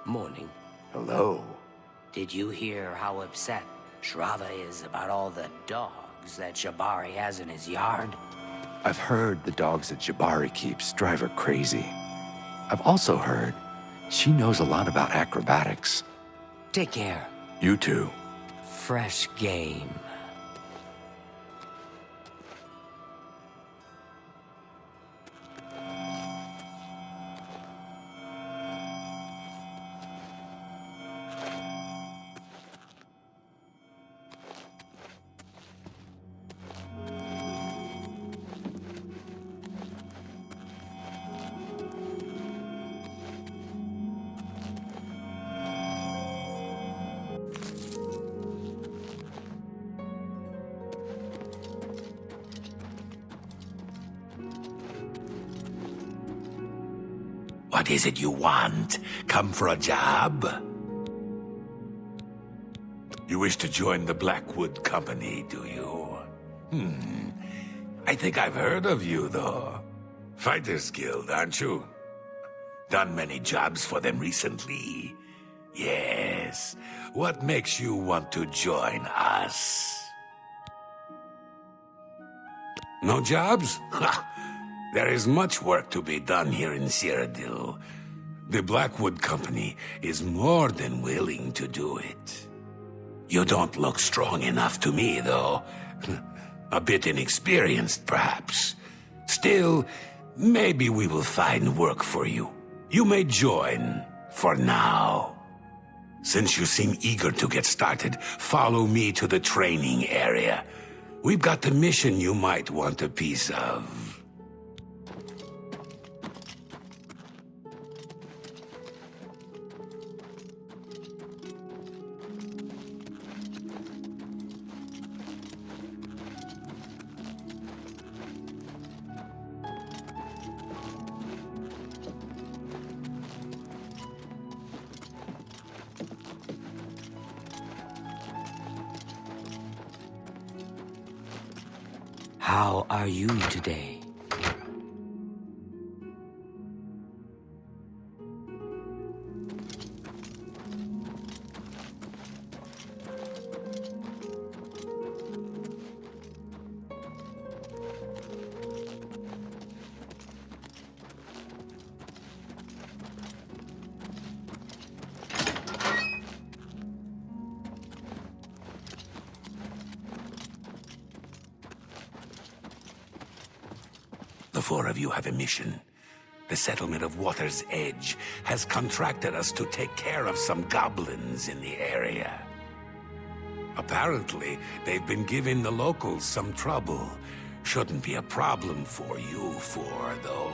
Morning. Hello. Did you hear how upset Shrava is about all the dogs that Jabari has in his yard? I've heard the dogs that Jabari keeps drive her crazy. I've also heard she knows a lot about acrobatics. Take care. You too. Fresh game. What is it you want? Come for a job? You wish to join the Blackwood Company, do you? I think I've heard of you, though. Fighters Guild, aren't you? Done many jobs for them recently. Yes. What makes you want to join us? No jobs? There is much work to be done here in Cyrodiil. The Blackwood Company is more than willing to do it. You don't look strong enough to me, though. A bit inexperienced, perhaps. Still, maybe we will find work for you. You may join, for now. Since you seem eager to get started, follow me to the training area. We've got the mission you might want a piece of. How are you today? The four of you have a mission. The settlement of Water's Edge has contracted us to take care of some goblins in the area. Apparently, they've been giving the locals some trouble. Shouldn't be a problem for you four, though.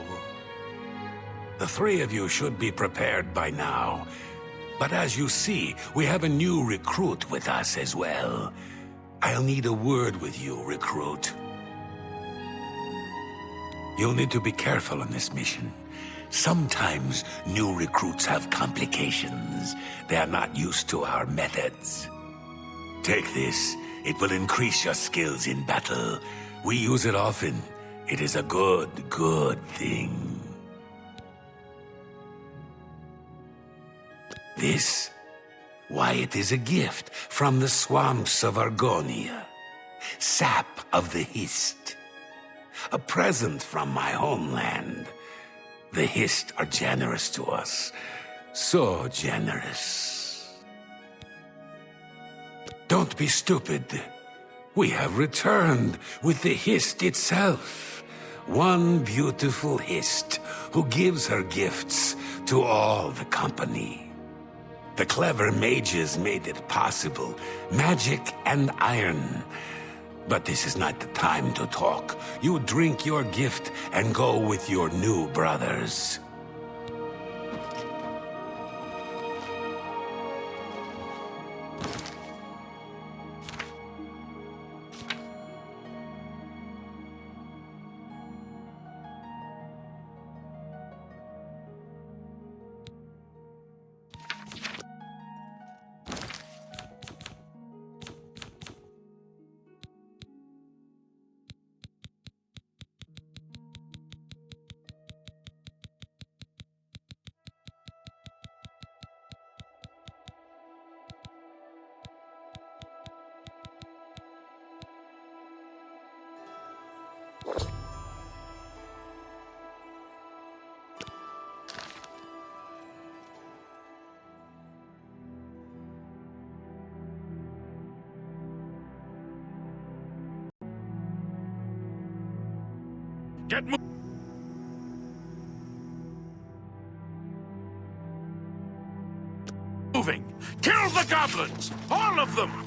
The three of you should be prepared by now. But as you see, we have a new recruit with us as well. I'll need a word with you, recruit. You'll need to be careful on this mission. Sometimes new recruits have complications. They are not used to our methods. Take this. It will increase your skills in battle. We use it often. It is a good thing. This? Why, it is a gift from the swamps of Argonia. Sap of the Hist. A present from my homeland. The Hist are generous to us. So generous. Don't be stupid. We have returned with the Hist itself. One beautiful Hist who gives her gifts to all the company. The clever mages made it possible. Magic and iron. But this is not the time to talk. You drink your gift and go with your new brothers. Get moving! Kill the goblins! All of them!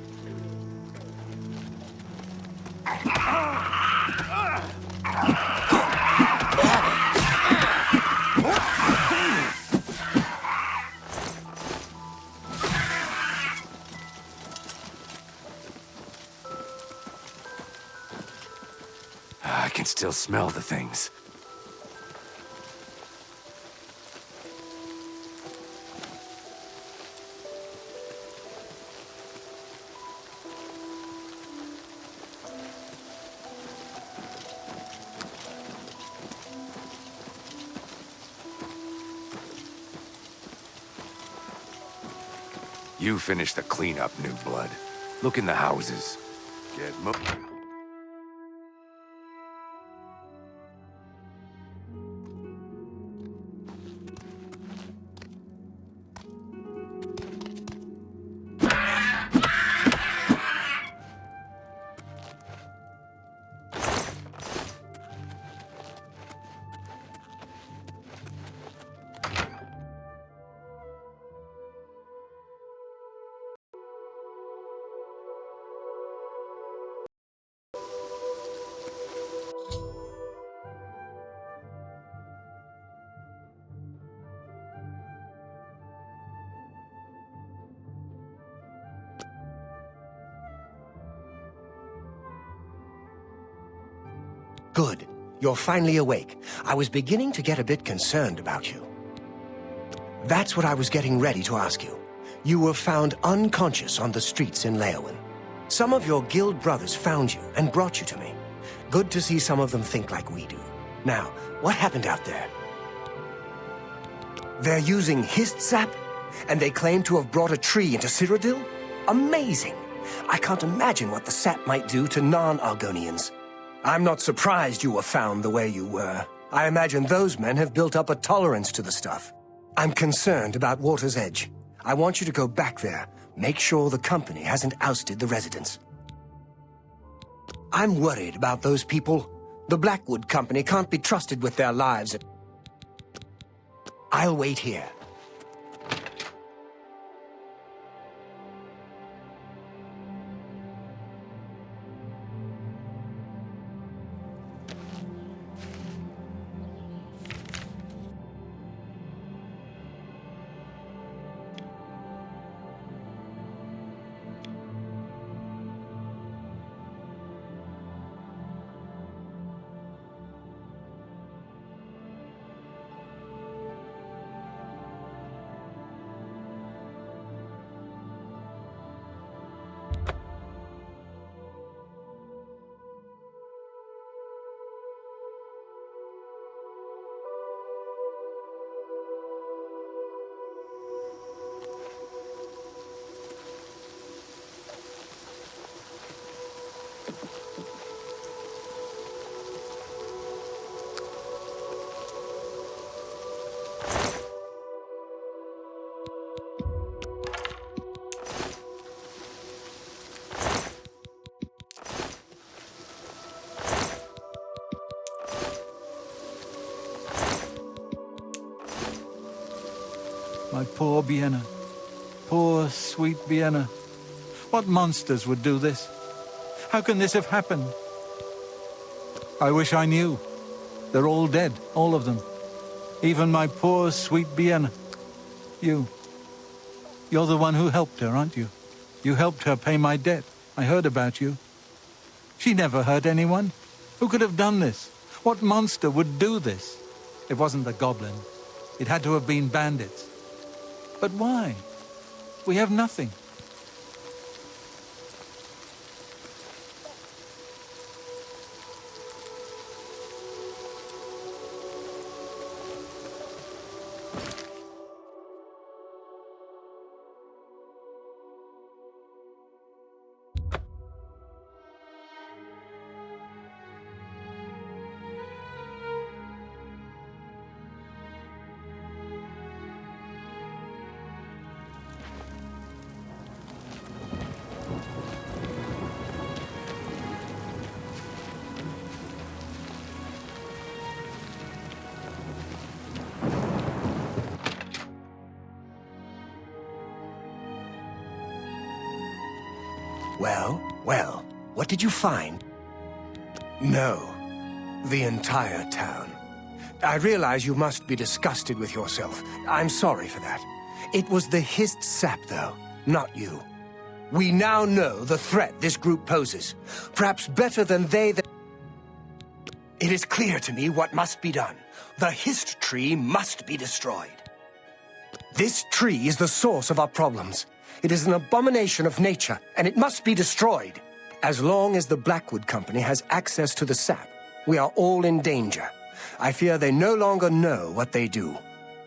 I can still smell the things. You finish the cleanup, new blood. Look in the houses. Get moving. Good. You're finally awake. I was beginning to get a bit concerned about you. That's what I was getting ready to ask you. You were found unconscious on the streets in Leowin. Some of your guild brothers found you and brought you to me. Good to see some of them think like we do. Now, what happened out there? They're using hist sap? And they claim to have brought a tree into Cyrodiil? Amazing! I can't imagine what the sap might do to non-Argonians. I'm not surprised you were found the way you were. I imagine those men have built up a tolerance to the stuff. I'm concerned about Water's Edge. I want you to go back there. Make sure the company hasn't ousted the residents. I'm worried about those people. The Blackwood Company can't be trusted with their lives. I'll wait here. My poor Vienna. Poor, sweet Vienna. What monsters would do this? How can this have happened? I wish I knew. They're all dead, all of them. Even my poor, sweet Vienna. You're the one who helped her, aren't you? You helped her pay my debt. I heard about you. She never hurt anyone. Who could have done this? What monster would do this? It wasn't the goblin. It had to have been bandits. But why? We have nothing. Well, well, what did you find? No, the entire town. I realize you must be disgusted with yourself. I'm sorry for that. It was the hissed sap, though, not you. We now know the threat this group poses. Perhaps better than they that... It is clear to me what must be done. The hissed tree must be destroyed. This tree is the source of our problems. It is an abomination of nature, and it must be destroyed. As long as the Blackwood Company has access to the sap, we are all in danger. I fear they no longer know what they do.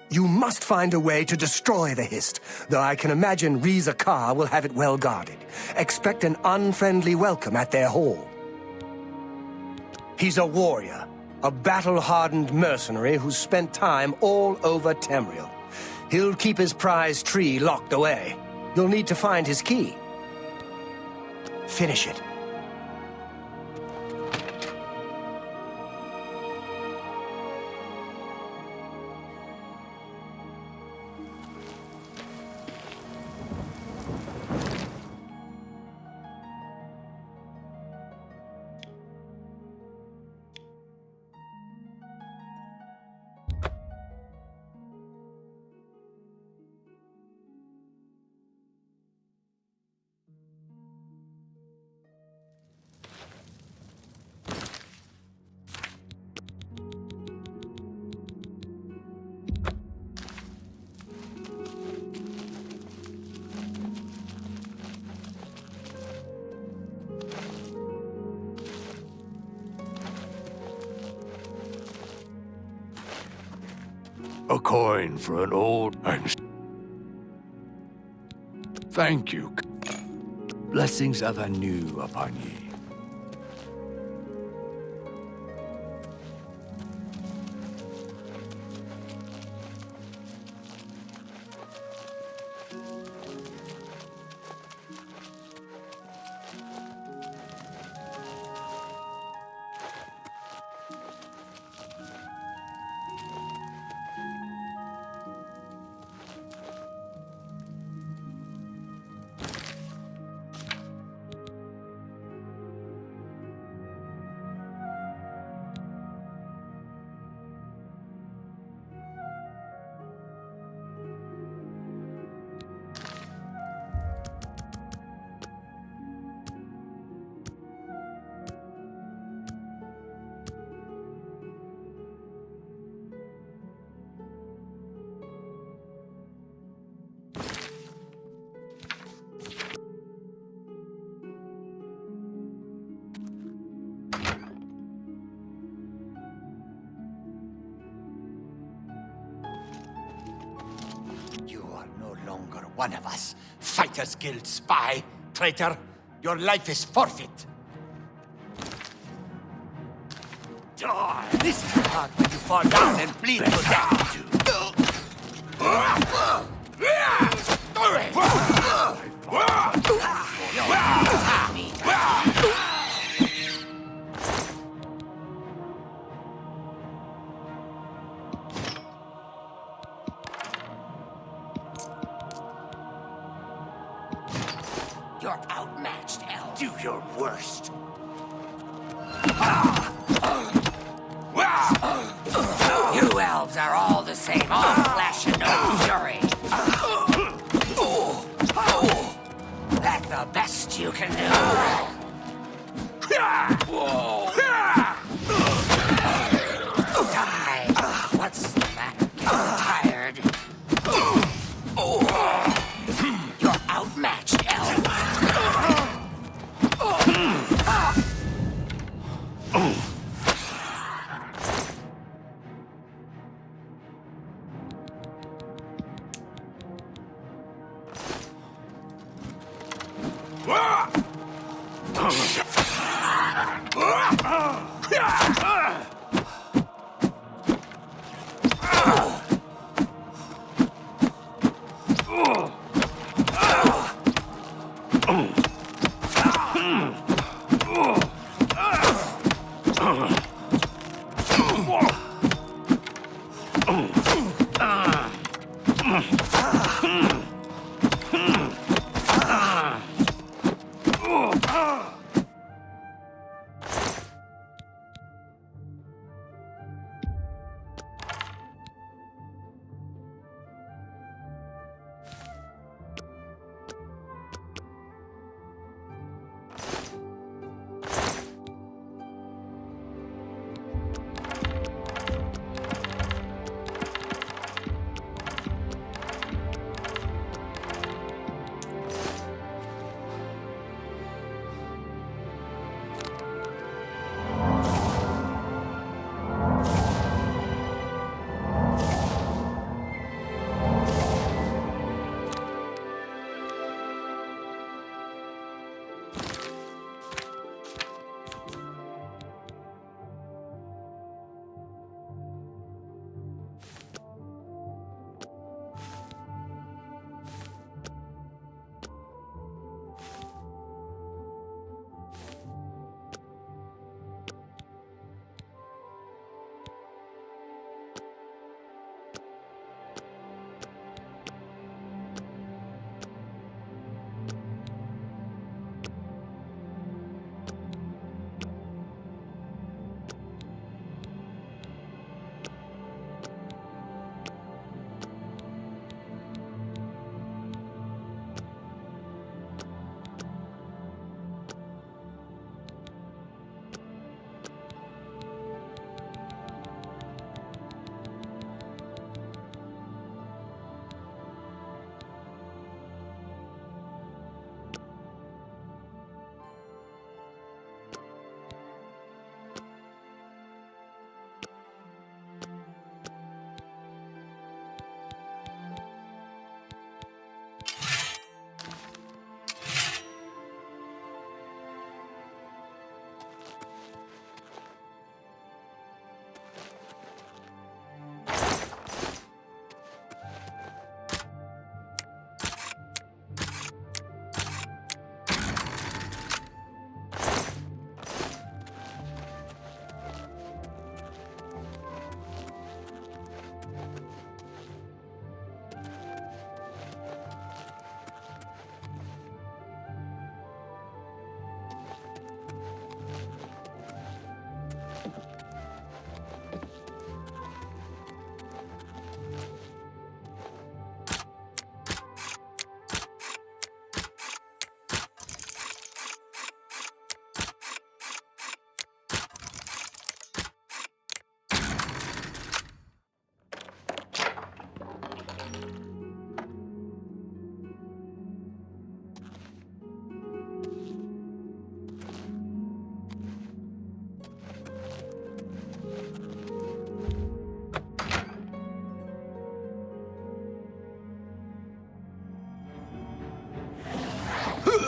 You must find a way to destroy the hist, though I can imagine Reza Kar will have it well guarded. Expect an unfriendly welcome at their hall. He's a warrior, a battle-hardened mercenary who's spent time all over Tamriel. He'll keep his prized tree locked away. You'll need to find his key. Finish it. A coin for an old... Thank you. Blessings of anew upon ye. Longer one of us. Fighters Guild spy. Traitor, your life is forfeit. This is hard when you fall down and bleed to death. You're outmatched, elf. Do your worst. You elves are all the same, all flesh and no fury. That the best you can do. Die. What's the matter? Getting tired? You're outmatched, elf.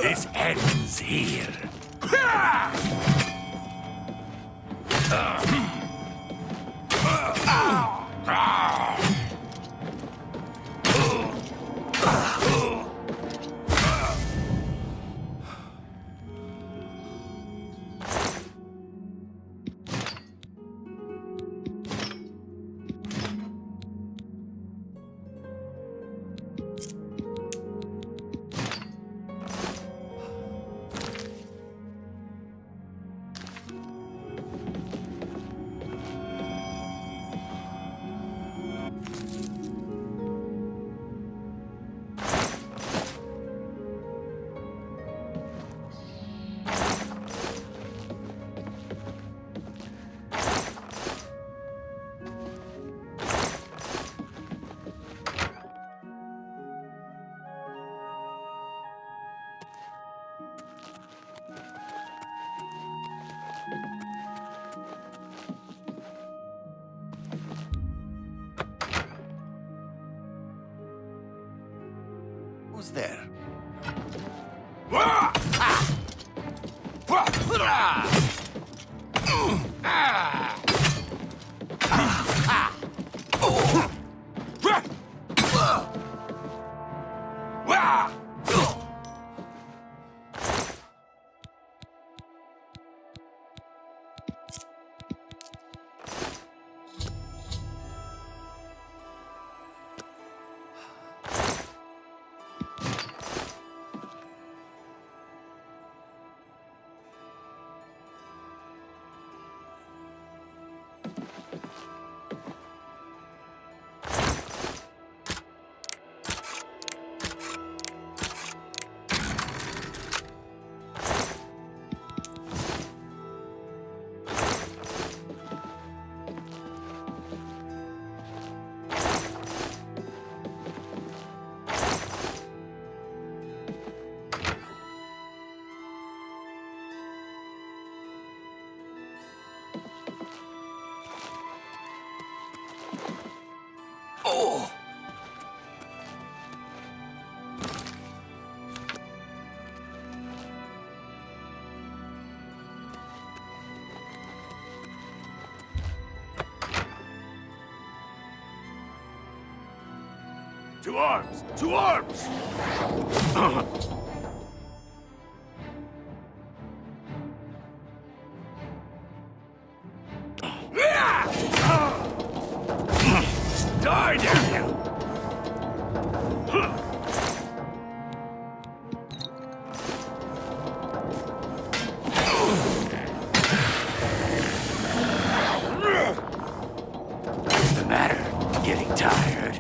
This ends here. Who's there? Oh! To arms! To arms! Die, damn you! What's the matter? Getting tired?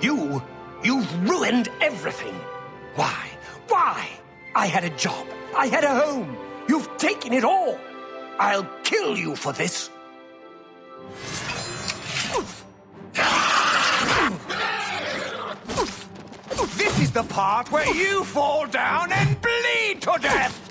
You've ruined everything. Why? Why? I had a job. I had a home. You've taken it all. I'll kill you for this. This is the part where you fall down and bleed to death!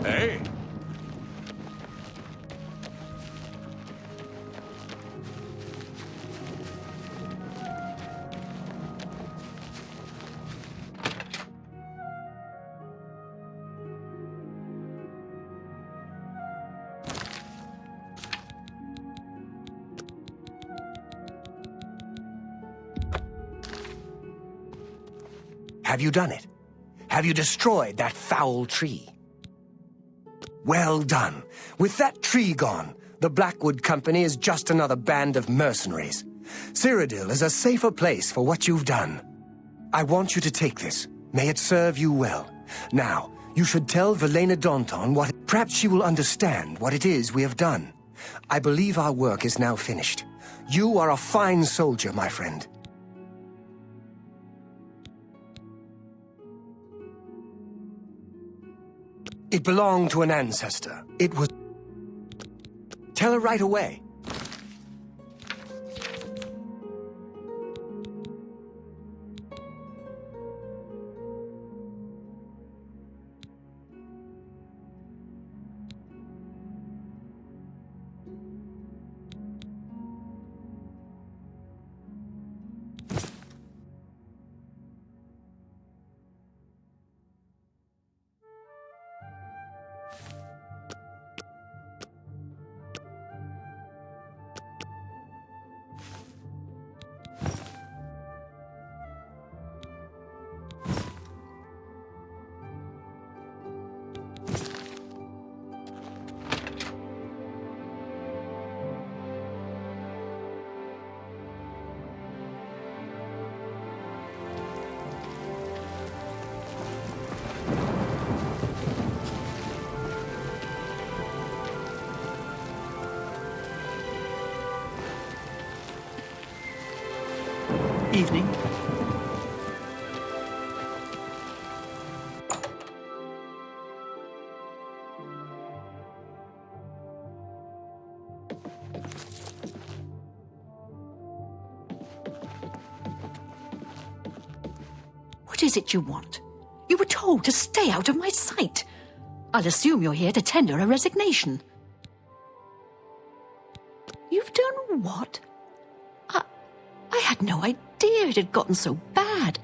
Hey! Have you done it? Have you destroyed that foul tree? Well done. With that tree gone, the Blackwood Company is just another band of mercenaries. Cyrodiil is a safer place for what you've done. I want you to take this. May it serve you well. Now, you should tell Velena Daunton what... Perhaps she will understand what it is we have done. I believe our work is now finished. You are a fine soldier, my friend. It belonged to an ancestor. It was... Tell her right away. Evening. What is it you want? You were told to stay out of my sight. I'll assume you're here to tender a resignation. You've done what? I had no idea it had gotten so bad.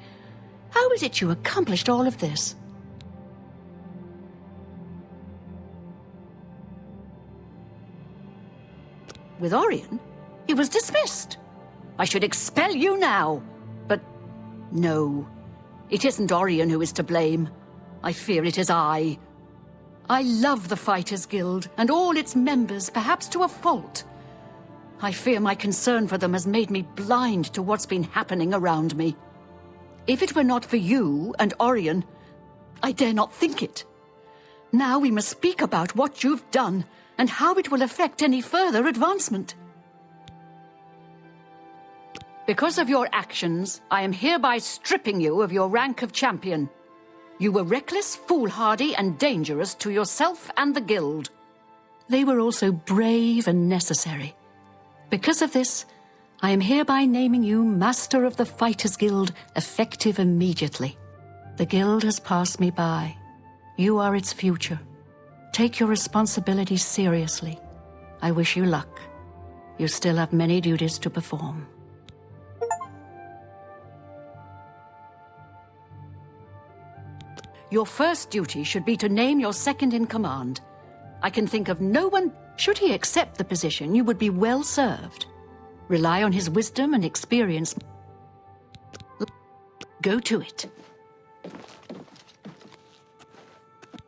How is it you accomplished all of this? With Orion, he was dismissed. I should expel you now. But no, it isn't Orion who is to blame. I fear it is I. I love the Fighters Guild and all its members, perhaps to a fault. I fear my concern for them has made me blind to what's been happening around me. If it were not for you and Orion, I dare not think it. Now we must speak about what you've done and how it will affect any further advancement. Because of your actions, I am hereby stripping you of your rank of champion. You were reckless, foolhardy, and dangerous to yourself and the Guild. They were also brave and necessary. Because of this, I am hereby naming you Master of the Fighters Guild, effective immediately. The Guild has passed me by. You are its future. Take your responsibilities seriously. I wish you luck. You still have many duties to perform. Your first duty should be to name your second in command. I can think of no one. Should he accept the position, you would be well served. Rely on his wisdom and experience. Go to it.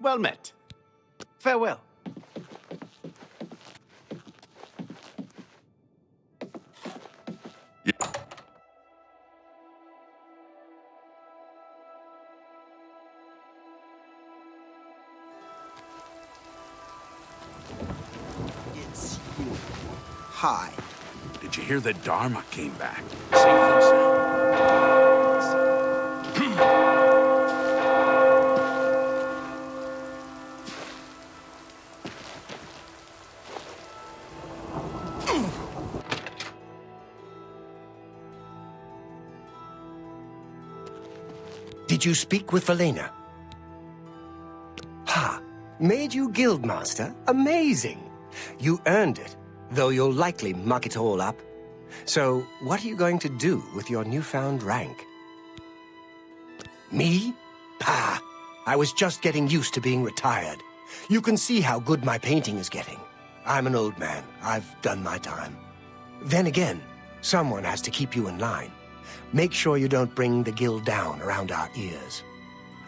Well met. Farewell. It's you. Hi. Did you hear that Dharma came back? Safe and sound. Did you speak with Valena? Ha! Made you Guildmaster? Amazing! You earned it, though you'll likely muck it all up. So, what are you going to do with your newfound rank? Me? Pah! I was just getting used to being retired. You can see how good my painting is getting. I'm an old man. I've done my time. Then again, someone has to keep you in line. Make sure you don't bring the guild down around our ears.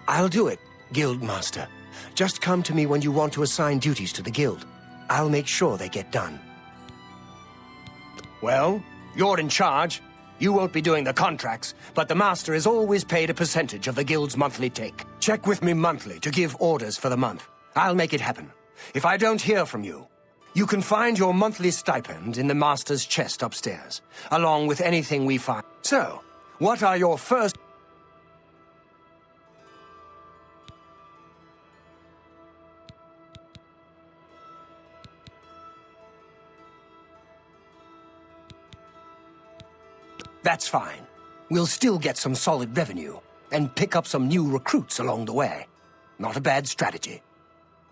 I'll do it, Guildmaster. Just come to me when you want to assign duties to the guild. I'll make sure they get done. Well, you're in charge. You won't be doing the contracts, but the master is always paid a percentage of the guild's monthly take. Check with me monthly to give orders for the month. I'll make it happen. If I don't hear from you, you can find your monthly stipend in the master's chest upstairs, along with anything we find. So, what are your first... That's fine. We'll still get some solid revenue, and pick up some new recruits along the way. Not a bad strategy.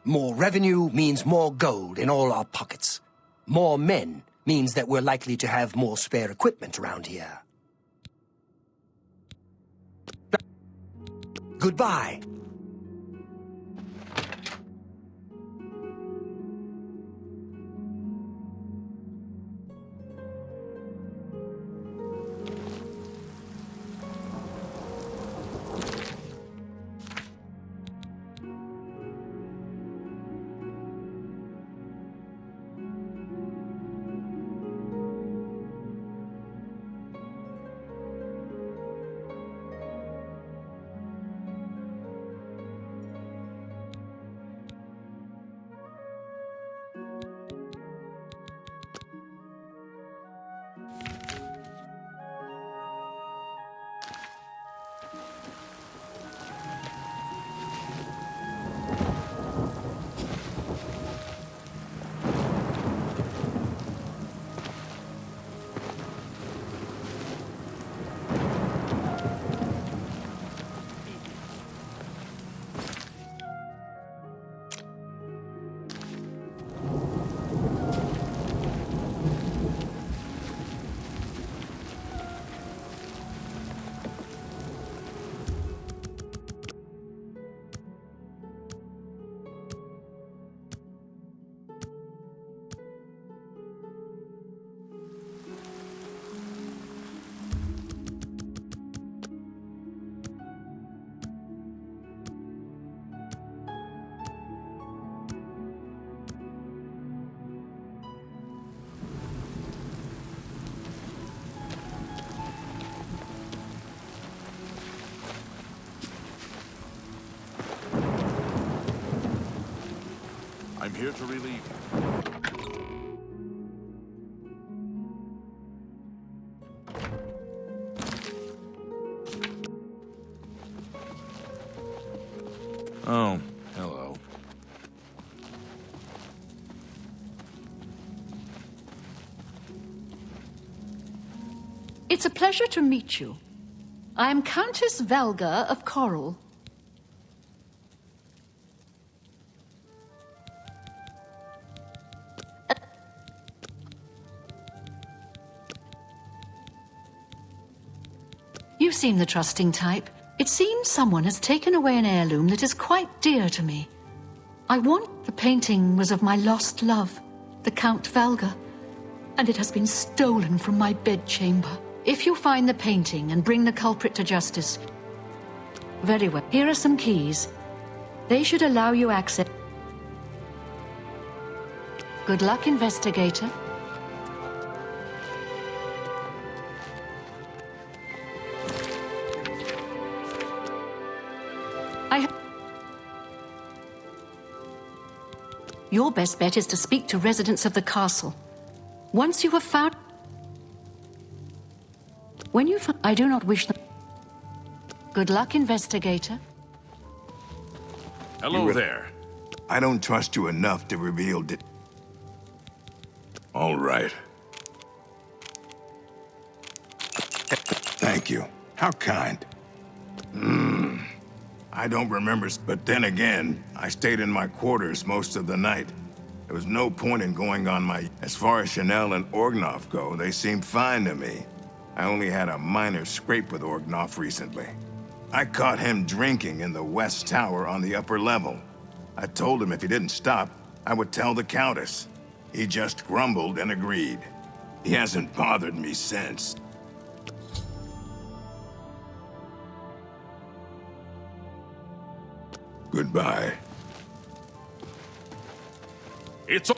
More revenue means more gold in all our pockets. More men means that we're likely to have more spare equipment around here. Goodbye. I'm here to relieve you. Oh, hello. It's a pleasure to meet you. I am Countess Velga of Coral. You seem the trusting type. It seems someone has taken away an heirloom that is quite dear to me. The painting was of my lost love, the Count Velga, and it has been stolen from my bedchamber. If you find the painting and bring the culprit to justice... Very well. Here are some keys. They should allow you access. Good luck, investigator. Your best bet is to speak to residents of the castle. Once you have found... When you find... I do not wish them... Good luck, investigator. Hello there. I don't trust you enough to reveal All right. Thank you. How kind. I don't remember, but then again, I stayed in my quarters most of the night. There was no point in going on my... As far as Chanel and Orgnoff go, they seemed fine to me. I only had a minor scrape with Orgnoff recently. I caught him drinking in the West Tower on the upper level. I told him if he didn't stop, I would tell the Countess. He just grumbled and agreed. He hasn't bothered me since. Goodbye. It's...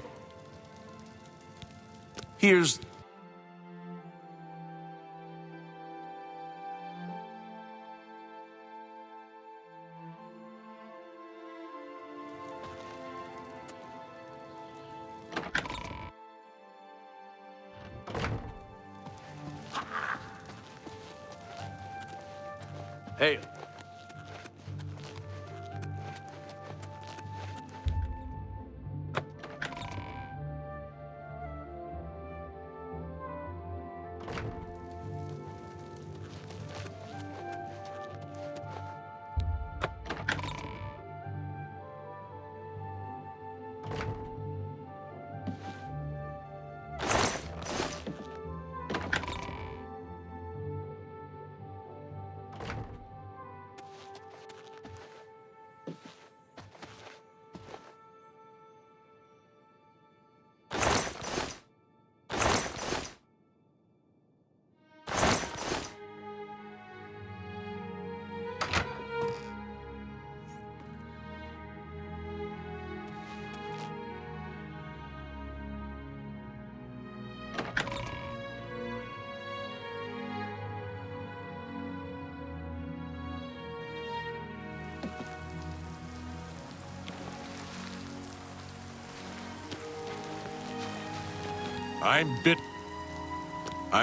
Here's... Hey.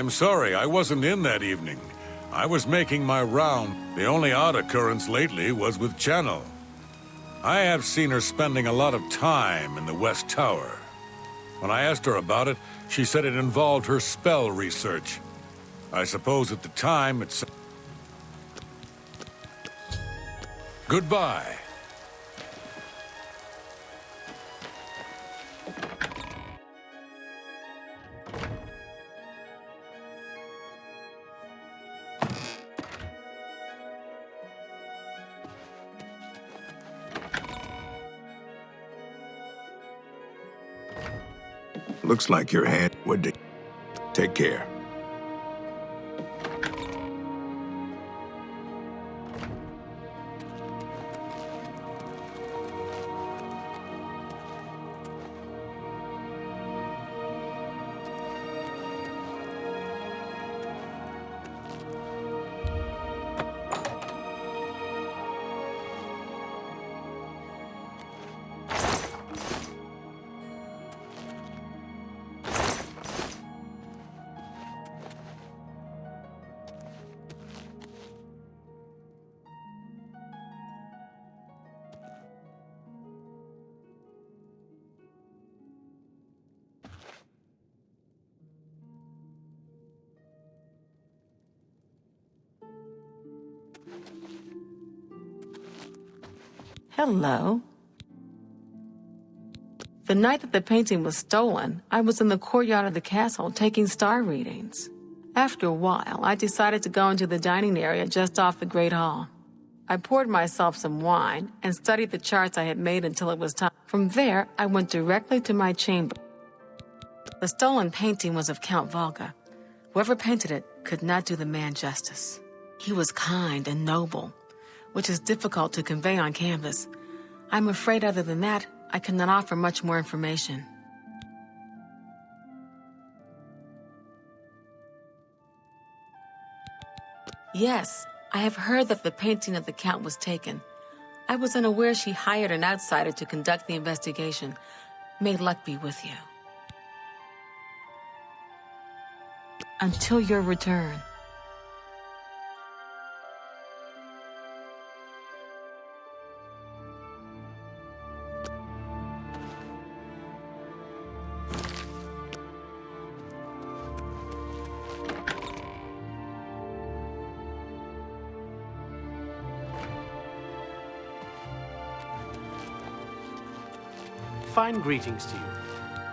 I'm sorry, I wasn't in that evening. I was making my round. The only odd occurrence lately was with Channel. I have seen her spending a lot of time in the West Tower. When I asked her about it, she said it involved her spell research. I suppose at the time it's... Goodbye. Looks like your hand would... Take care. Hello. The night that the painting was stolen, I was in the courtyard of the castle taking star readings. After a while, I decided to go into the dining area just off the Great Hall. I poured myself some wine and studied the charts I had made until it was time. From there, I went directly to my chamber. The stolen painting was of Count Volga. Whoever painted it could not do the man justice. He was kind and noble, which is difficult to convey on canvas. I'm afraid other than that, I cannot offer much more information. Yes, I have heard that the painting of the Count was taken. I was unaware she hired an outsider to conduct the investigation. May luck be with you. Until your return. Fine greetings to you.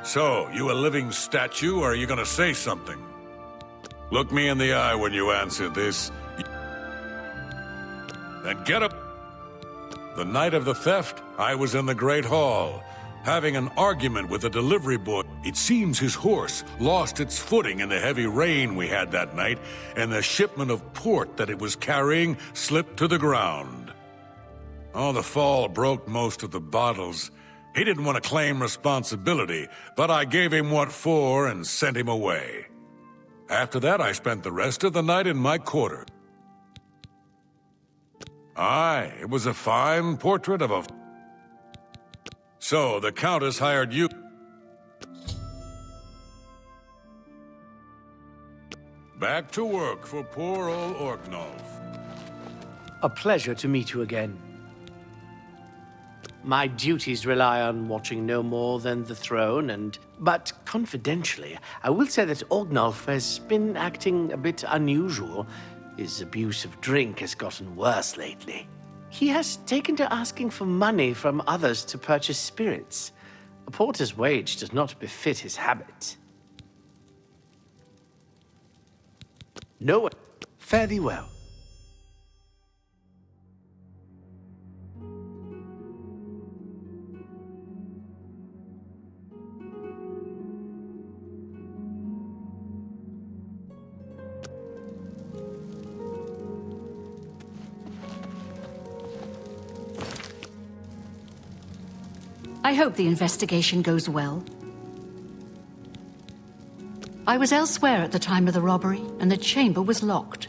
So, you a living statue, or are you gonna say something? Look me in the eye when you answer this. Then get up. The night of the theft, I was in the Great Hall, having an argument with a delivery boy. It seems his horse lost its footing in the heavy rain we had that night, and the shipment of port that it was carrying slipped to the ground. Oh, the fall broke most of the bottles. He didn't want to claim responsibility, but I gave him what for and sent him away. After that, I spent the rest of the night in my quarter. Aye, it was a fine portrait of a... So, the Countess hired you... Back to work for poor old Orknolf. A pleasure to meet you again. My duties rely on watching no more than the throne, but confidentially, I will say that Orknolf has been acting a bit unusual. His abuse of drink has gotten worse lately. He has taken to asking for money from others to purchase spirits. A porter's wage does not befit his habit. No one. Fare thee well. I hope the investigation goes well. I was elsewhere at the time of the robbery, and the chamber was locked.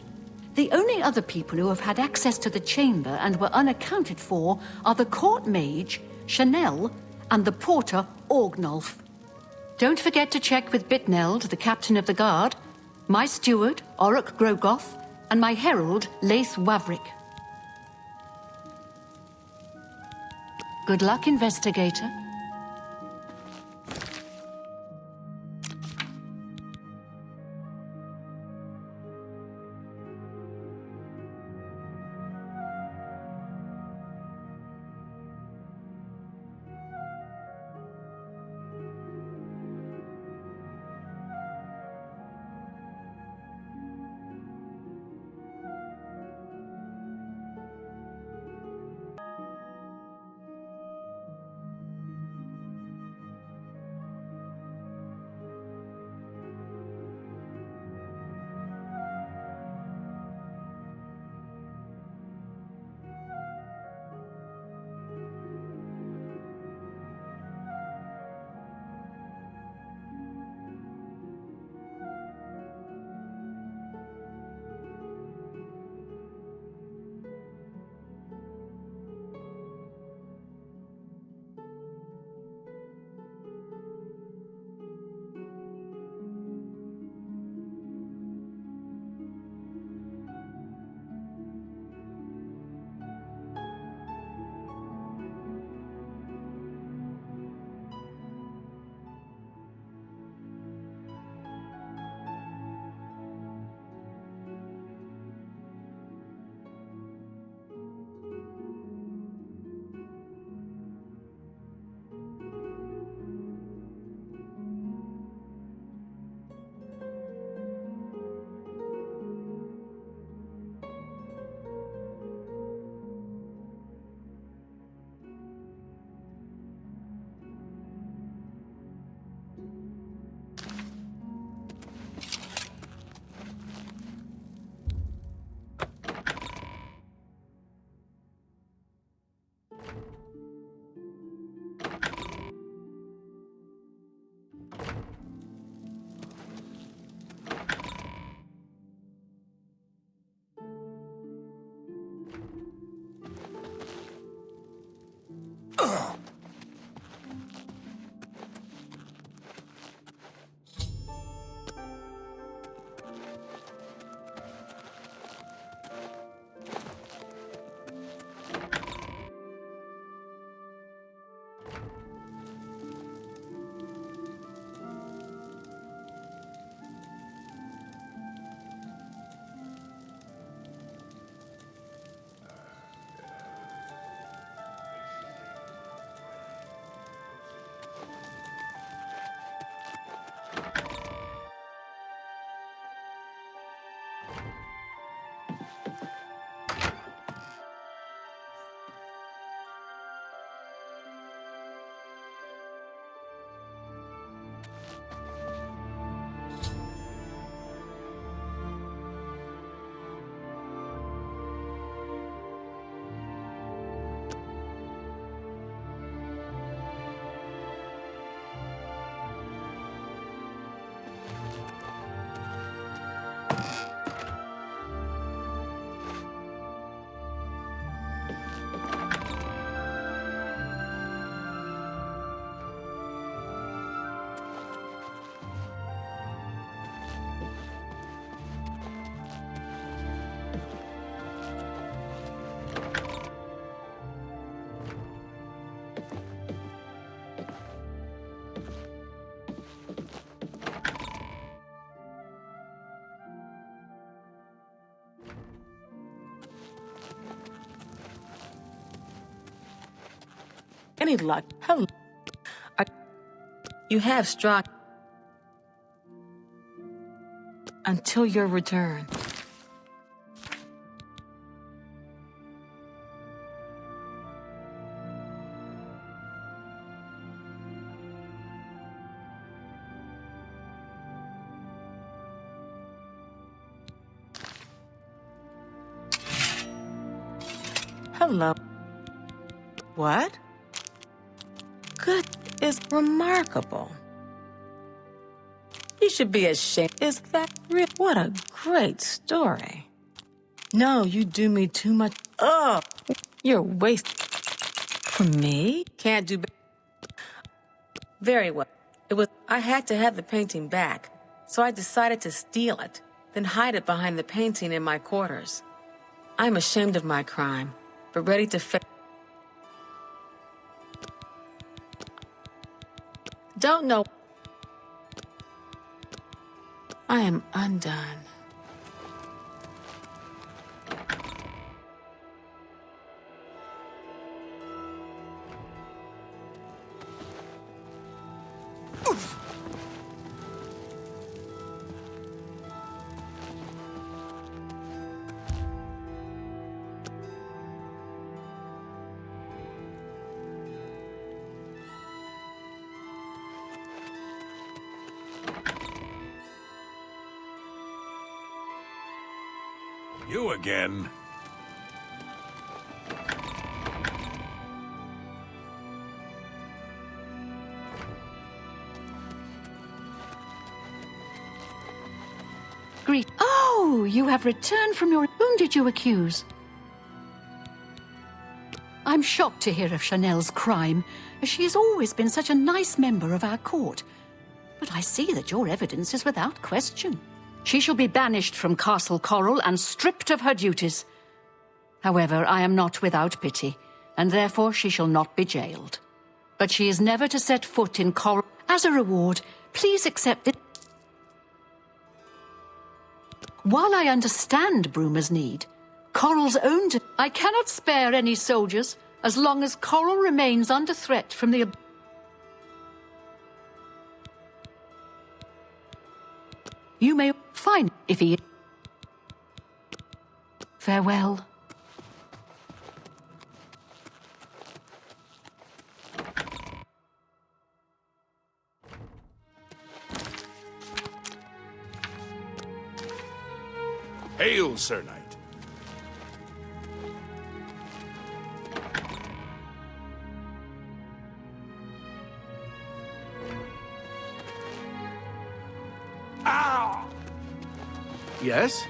The only other people who have had access to the chamber and were unaccounted for are the court mage, Chanel, and the porter, Orknolf. Don't forget to check with Bitneld, the captain of the guard, my steward, Orok Grogoth, and my herald, Lace Wavrick. Good luck, investigator. Any luck? Hello. You have struck until your return. Hello. What? Good is remarkable. You should be ashamed. Is that real? What a great story. No, you do me too much. Oh, you're wasting. For me? Can't do. Very well. I had to have the painting back, so I decided to steal it, then hide it behind the painting in my quarters. I'm ashamed of my crime, but ready to face. Don't know. I am undone. You again? Greet. Oh, you have returned from your... Whom did you accuse? I'm shocked to hear of Chanel's crime, as she has always been such a nice member of our court. But I see that your evidence is without question. She shall be banished from Castle Coral and stripped of her duties. However, I am not without pity, and therefore she shall not be jailed. But she is never to set foot in Coral. As a reward, please accept it. While I understand Bruma's need, Coral's own... I cannot spare any soldiers as long as Coral remains under threat from the... You may find if he... Farewell. Hail, Sir Knight. Yes?